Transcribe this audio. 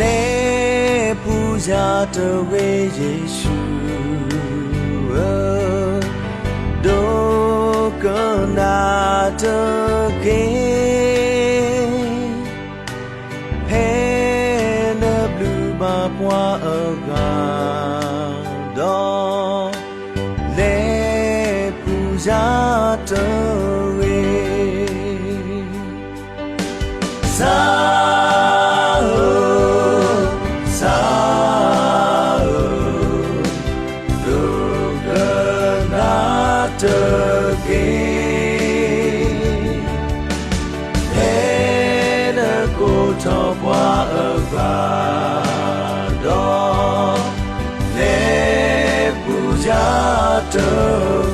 le puja to we Yeshu do kana to ke he na blue ba pwa aga do le puja to we to